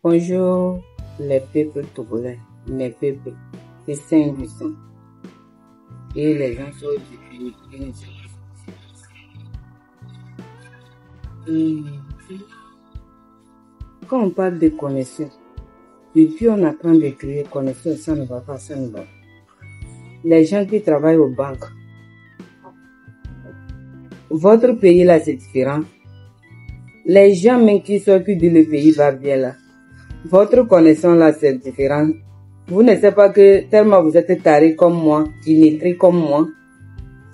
Bonjour les peuples togolais, les peuples, c'est saint du sang. Et les gens sont définis. Quand on parle de connaissance, depuis on apprend de créer connaissance, ça ne va pas, ça ne va pas. Les gens qui travaillent aux banques, votre pays là c'est différent. Les gens même qui s'occupent de le pays va bien là. Votre connaissance là c'est différent. Vous ne savez pas que tellement vous êtes taré comme moi, illettré comme moi,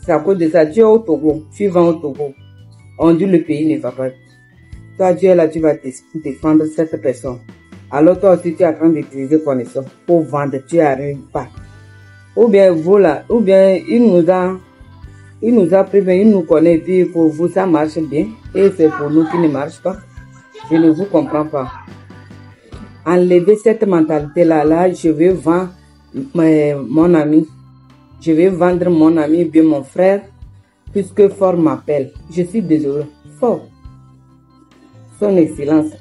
c'est à cause de ça. Tu es au Togo, tu vends au Togo. On dit le pays ne va pas. Toi tu es là, tu vas défendre cette personne. Alors toi aussi tu es en train d'utiliser connaissance pour vendre, tu n'arrives pas. Ou bien vous là, ou bien il nous a prévenu, il nous connaît, puis pour vous ça marche bien, et c'est pour nous qui ne marche pas. Je ne vous comprends pas. Enlevez cette mentalité-là, je vais vendre mon ami. Je vais vendre mon ami, bien mon frère, puisque Fort m'appelle. Je suis désolé. Fort. Son Excellence.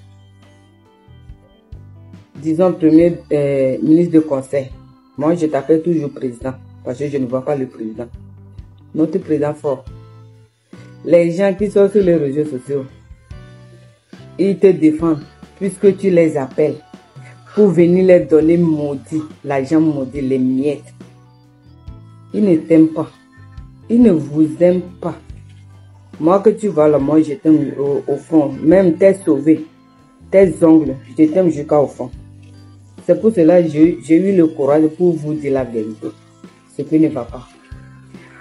Disons premier ministre de conseil. Moi, je t'appelle toujours président, parce que je ne vois pas le président. Notre président Fort. Les gens qui sont sur les réseaux sociaux, ils te défendent, puisque tu les appelles. Pour venir leur donner maudit, l'argent maudit, les miettes. Ils ne t'aiment pas. Ils ne vous aiment pas. Moi que tu vois là, moi je t'aime au fond. Même t'es sauvé. Tes ongles, je t'aime jusqu'au fond. C'est pour cela que j'ai eu le courage pour vous dire la vérité. Ce qui ne va pas.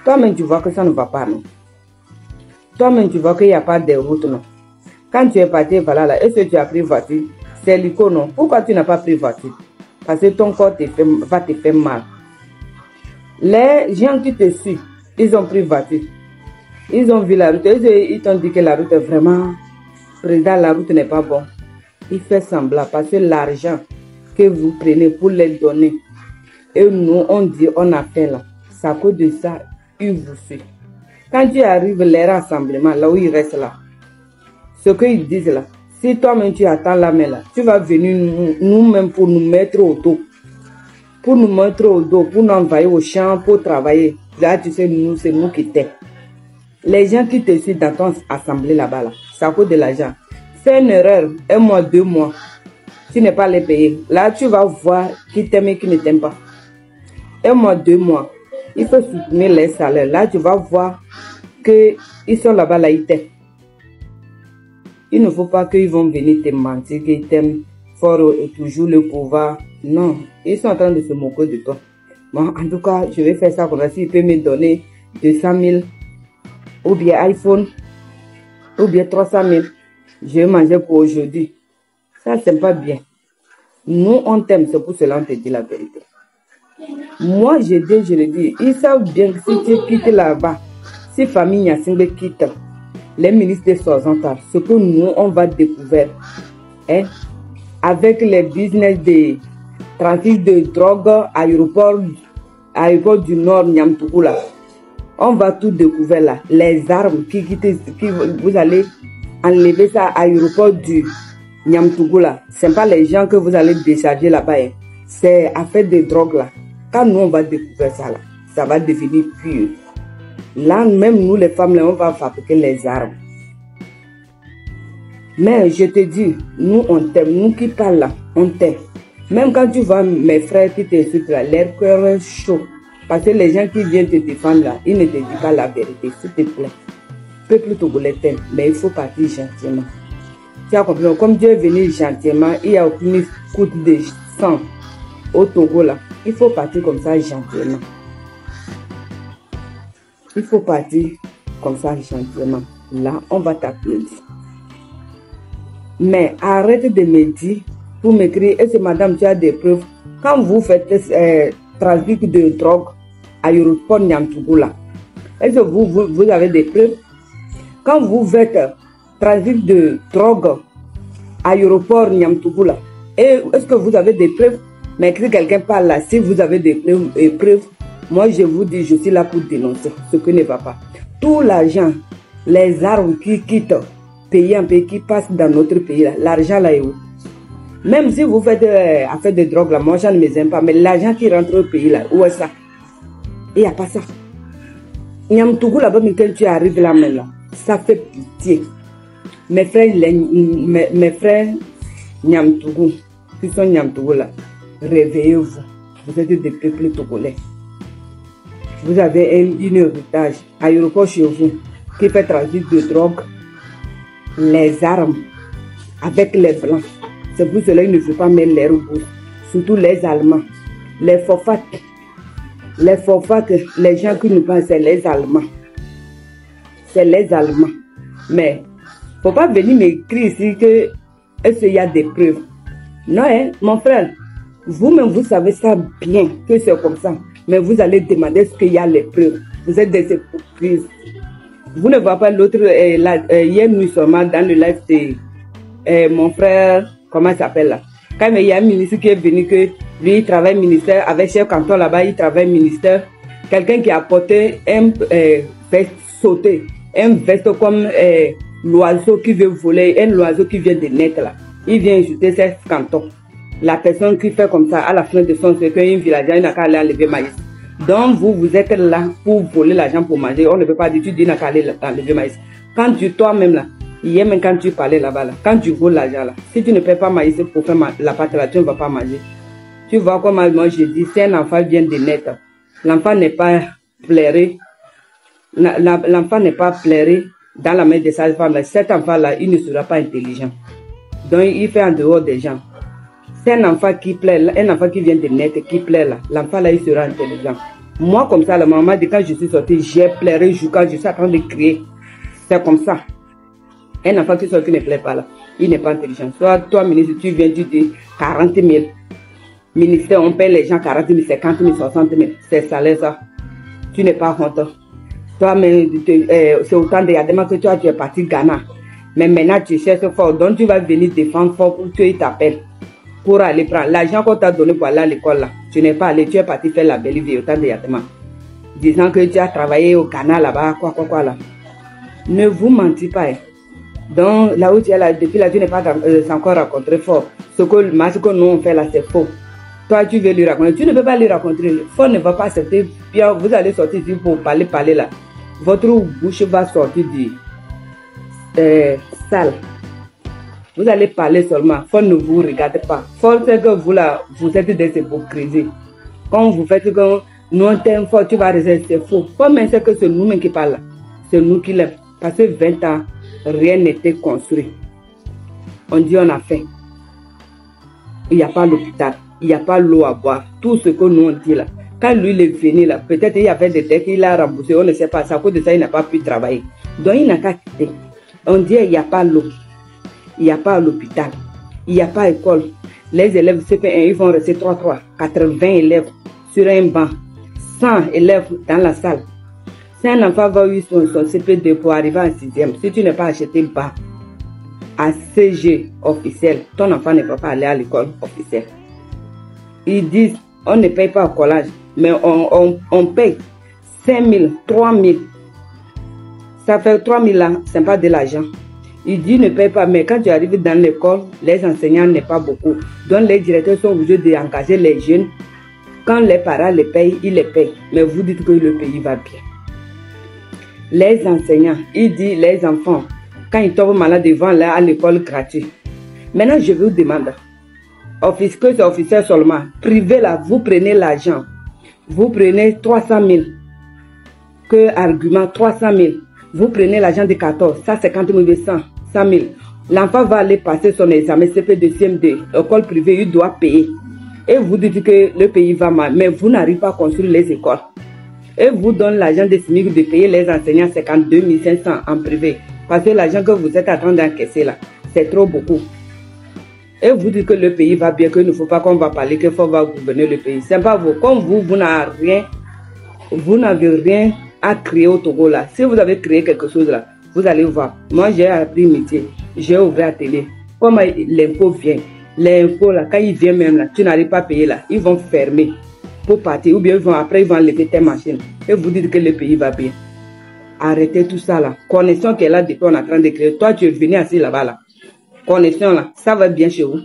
Toi-même tu vois que ça ne va pas, non? Toi-même tu vois qu'il n'y a pas de route, non? Quand tu es parti, voilà là, est-ce que tu as pris voiture? C'est l'icône, non? Pourquoi tu n'as pas pris voiture? Parce que ton corps va te faire mal. Les gens qui te suivent, ils ont pris voiture. Ils ont vu la route. Ils t'ont dit que la route est vraiment... Président, la route n'est pas bonne. Il fait semblant parce que l'argent que vous prenez pour les donner, et nous, on dit, on a fait là. C'est à cause de ça, ils vous suivent. Quand tu arrives, les rassemblements, là où ils restent là, ce qu'ils disent là, si toi-même tu attends la main là, tu vas venir nous-mêmes pour nous mettre au dos. Pour nous mettre au dos, pour nous envoyer au champ, pour travailler. Là, tu sais, nous, c'est nous qui t'aidons. Les gens qui te suivent dans ton assemblée là-bas, là, c'est à cause de l'argent. Fais une erreur, 1 mois, 2 mois, tu n'es pas les payer. Là, tu vas voir qui t'aime et qui ne t'aime pas. 1 mois, 2 mois, il faut soutenir les salaires. Là, tu vas voir qu'ils sont là-bas, là, ils t'aiment. Il ne faut pas qu'ils vont venir te mentir, qu'ils t'aiment fort et toujours le pouvoir. Non, ils sont en train de se moquer de toi. Bon, en tout cas, je vais faire ça comme ça. S'il peut me donner 200 000, ou bien iPhone, ou bien 300 000, je vais manger pour aujourd'hui. Ça, c'est pas bien. Nous, on t'aime, c'est pour cela qu'on te dit la vérité. Moi, je le dis, ils savent bien que si tu quittes là-bas, si famille Nyasingbe quitte, les ministres de Soixante, ce que nous, on va découvrir, hein, avec les business de trafic de drogue, aéroport du Nord, Niamtougou, on va tout découvrir là. Les armes vous allez enlever ça à l'aéroport du Niamtougou, c'est pas les gens que vous allez décharger là-bas, hein. C'est affaire de drogue là. Quand nous, on va découvrir ça là, ça va devenir pur. Là, même nous, les femmes, là, on va fabriquer les armes. Mais je te dis, nous, on t'aime. Nous qui parlons là, on t'aime. Même quand tu vois mes frères qui t'insultent là, leur cœur est chaud. Parce que les gens qui viennent te défendre là, ils ne te disent pas la vérité, s'il te plaît. Peuple togolais t'aime, mais il faut partir gentiment. Tu as compris? Comme Dieu est venu gentiment, il n'y a aucune goutte de sang au Togo là. Il faut partir comme ça gentiment. Il faut partir comme ça gentiment. Là, on va t'applaudir. Mais arrête de me dire, pour m'écrire, est-ce que madame, tu as des preuves? Quand vous faites trafic de drogue à l'aéroport Niamtougou là, est-ce que vous avez des preuves? Quand vous faites trafic de drogue à l'aéroport Niamtougou là, est-ce que vous avez des preuves? Mais si quelqu'un parle là, si vous avez des preuves, moi je vous dis, je suis là pour dénoncer ce qui ne va pas. Tout l'argent, les armes qui quittent pays en pays, qui passent dans notre pays là, l'argent là est où? Même si vous faites affaire de drogue là, moi je ne me aime pas, mais l'argent qui rentre au pays là, où est ça? Il n'y a pas ça. Niamtougou là-bas, mais quand tu arrives là même là, ça fait pitié. Mes frères Niamtougou, qui sont Niamtougou là, réveillez-vous. Vous êtes des peuples togolais. Vous avez une héritage à l'aéroport chez vous qui fait transit de drogue, les armes avec les blancs. C'est pour cela qu'il ne faut pas mettre les robots, surtout les Allemands, les forfacs, les gens qui nous pensent, c'est les Allemands. C'est les Allemands. Mais il ne faut pas venir m'écrire ici que est-ce qu'il y a des preuves. Non, hein, mon frère, vous-même vous savez ça bien que c'est comme ça. Mais vous allez demander ce qu'il y a les preuves. Vous êtes des hypocrites. Vous ne voyez pas l'autre, hier nous sommes dans le live de mon frère, comment il s'appelle là? Quand il y a un ministre qui est venu, que lui il travaille ministère, avec chef canton là-bas, il travaille ministère. Quelqu'un qui a porté un veste sauté, un veste comme l'oiseau qui veut voler, un oiseau qui vient de naître là. Il vient ajouter ses cantons. La personne qui fait comme ça, à la fin de son secret, un villageois, il n'a qu'à aller enlever maïs. Donc vous êtes là pour voler l'argent pour manger. On ne peut pas dire, tu dis, il n'a qu'à aller enlever maïs. Quand tu, toi-même là, hier même quand tu parlais là-bas, là, quand tu voles l'argent là, si tu ne paies pas maïs pour faire la pâte là, tu ne vas pas manger. Tu vois comment moi je dis, si un enfant vient de naître, l'enfant n'est pas pleuré, l'enfant n'est pas pleuré dans la main de sa femme là. Cet enfant là, il ne sera pas intelligent. Donc il fait en dehors des gens. C'est un enfant qui plaît, un enfant qui vient de naître, qui plaît là. L'enfant là, il sera intelligent. Moi, comme ça, la maman dit quand je suis sortie, j'ai pleuré, quand je suis en train de crier. C'est comme ça. Un enfant qui sort qui ne plaît pas là, il n'est pas intelligent. Soit toi, ministre, tu viens, tu dis 40 000. Ministère, on paye les gens 40 000, 50 000, 60 000. C'est salaire ça. Tu n'es pas content. Toi, c'est autant de yadements que toi, tu es parti Ghana. Mais maintenant, tu cherches fort. Donc, tu vas venir défendre fort pour qu'il t'appelle. Pour aller prendre l'argent qu'on t'a donné pour aller à l'école là. Tu n'es pas allé, tu es parti faire la belle vie autant de yadements. Disant que tu as travaillé au Ghana là-bas, quoi là. Ne vous mentez pas. Hein. Donc, là où tu es là, depuis là, tu n'es pas encore rencontré fort. Ce que nous on fait là, c'est faux. Toi, tu veux lui raconter. Tu ne peux pas lui raconter. Fort ne va pas accepter. Bien, vous allez sortir ici pour parler là. Votre bouche va sortir du sale. Vous allez parler seulement. Fort ne vous regarde pas. Fort c'est que vous là, vous êtes des hypocrisies. Quand vous faites que nous on t'aime fort, tu vas rester, c'est faux. Fort mais c'est que c'est nous-mêmes qui parlons. C'est nous qui l'aimons. Parce que 20 ans, rien n'était construit. On dit on a faim. Il n'y a pas l'hôpital. Il n'y a pas l'eau à boire. Tout ce que nous on dit là. Quand lui il est venu là, peut-être il y avait des dettes, il a remboursé, on ne sait pas. À cause de ça, il n'a pas pu travailler. Donc il n'a qu'à quitter. On dit il n'y a pas l'eau. Il n'y a pas l'hôpital, il n'y a pas école. Les élèves CP1, ils vont rester 3-3, 80 élèves sur un banc, 100 élèves dans la salle. Si un enfant va eu son CP2 pour arriver en 6e, si tu n'as pas acheté bas à CG officiel, ton enfant ne va pas aller à l'école officielle. Ils disent, on ne paye pas au collège, mais on paye 5 000, 3 000. Ça fait 3 000 là, c'est pas de l'argent. Il dit ne paye pas, mais quand tu arrives dans l'école, les enseignants n'est pas beaucoup. Donc les directeurs sont obligés d'engager les jeunes. Quand les parents les payent, ils les payent. Mais vous dites que le pays va bien. Les enseignants, il dit les enfants, quand ils tombent malades, ils vont aller à l'école gratuite. Maintenant, je vous demande, que c'est officiel seulement, privé là, vous prenez l'argent. Vous prenez 300 000. Que argument 300 000. Vous prenez l'argent de 14, ça 50 000, 100 000. L'enfant va aller passer son examen CP de CM2. L'école privée, il doit payer. Et vous dites que le pays va mal, mais vous n'arrivez pas à construire les écoles. Et vous donnez l'argent des SMIC de payer les enseignants 52 500 en privé. Parce que l'argent que vous êtes en train d'encaisser là, c'est trop beaucoup. Et vous dites que le pays va bien, qu'il ne faut pas qu'on va parler, qu'il faut va gouverner le pays. C'est pas vous. Comme vous n'avez rien à créer au Togo là. Si vous avez créé quelque chose là, vous allez voir. Moi j'ai appris métier, j'ai ouvert la télé. Comme l'impôt vient, l'impôt là, quand il vient même là, tu n'arrives pas à payer là, ils vont fermer pour partir. Ou bien après ils vont enlever tes machines. Et vous dites que le pays va bien. Arrêtez tout ça là. Connexion qui est là depuis on est en train de créer. Toi tu es venu assis là-bas là. Connexion là, ça va bien chez vous.